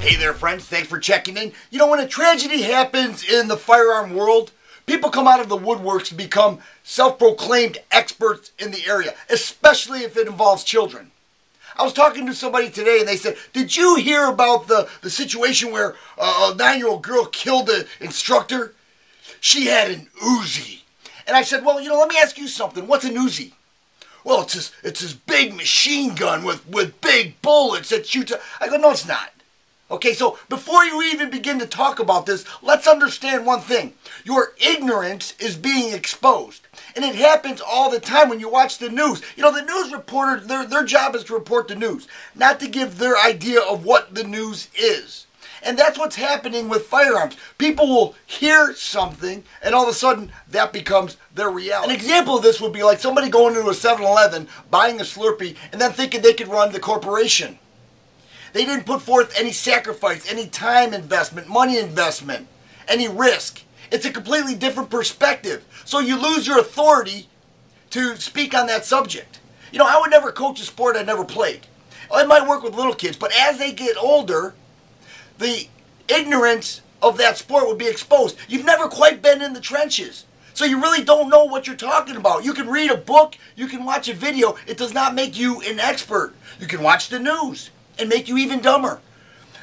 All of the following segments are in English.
Hey there, friends. Thanks for checking in. You know, when a tragedy happens in the firearm world, people come out of the woodworks to become self-proclaimed experts in the area, especially if it involves children. I was talking to somebody today and they said, did you hear about the situation where a 9-year-old girl killed an instructor? She had an Uzi. And I said, well, let me ask you something. What's an Uzi? Well, it's this big machine gun with big bullets that shoots. I go, no, it's not. Okay, so before you even begin to talk about this, let's understand one thing. Your ignorance is being exposed. And it happens all the time when you watch the news. The news reporter, their job is to report the news, not to give their idea of what the news is. And that's what's happening with firearms. People will hear something, and all of a sudden, that becomes their reality. An example of this would be like somebody going into a 7-Eleven, buying a Slurpee, and then thinking they could run the corporation. They didn't put forth any sacrifice, any time investment, money investment, any risk. It's a completely different perspective. So you lose your authority to speak on that subject. I would never coach a sport I never played. I might work with little kids, but as they get older, the ignorance of that sport would be exposed. You've never quite been in the trenches. So you really don't know what you're talking about. You can read a book, you can watch a video. It does not make you an expert. You can watch the news and make you even dumber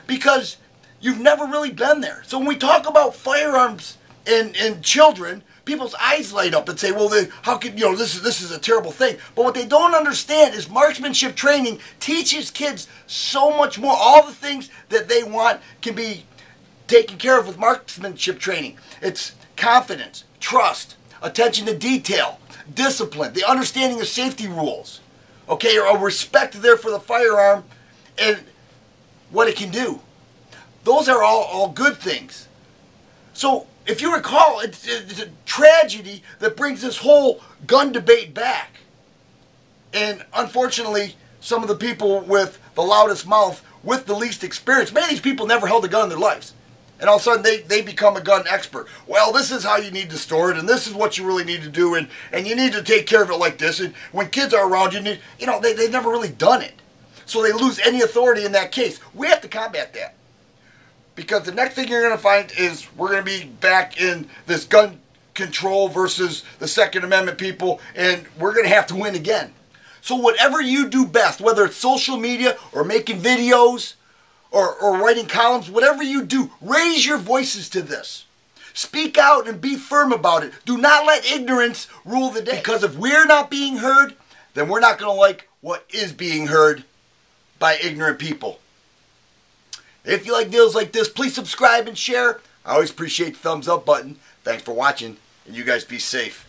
because you've never really been there. So when we talk about firearms and children, people's eyes light up and say, well, how could, this is a terrible thing. But what they don't understand is marksmanship training teaches kids so much more. All the things that they want can be taken care of with marksmanship training. It's confidence, trust, attention to detail, discipline, the understanding of safety rules, okay, or a respect there for the firearm and what it can do. Those are all good things. So if you recall, it's a tragedy that brings this whole gun debate back. And unfortunately, some of the people with the loudest mouth, with the least experience, many of these people never held a gun in their lives. And all of a sudden, they become a gun expert. Well, this is how you need to store it, and this is what you really need to do, and you need to take care of it like this. And when kids are around, they've never really done it. So they lose any authority in that case. We have to combat that. Because the next thing you're going to find is we're going to be back in this gun control versus the Second Amendment people, and we're going to have to win again. So whatever you do best, whether it's social media or making videos or writing columns, whatever you do, raise your voices to this. Speak out and be firm about it. Do not let ignorance rule the day. Because if we're not being heard, then we're not going to like what is being heard by ignorant people. If you like videos like this, please subscribe and share. I always appreciate the thumbs up button. Thanks for watching, and you guys be safe.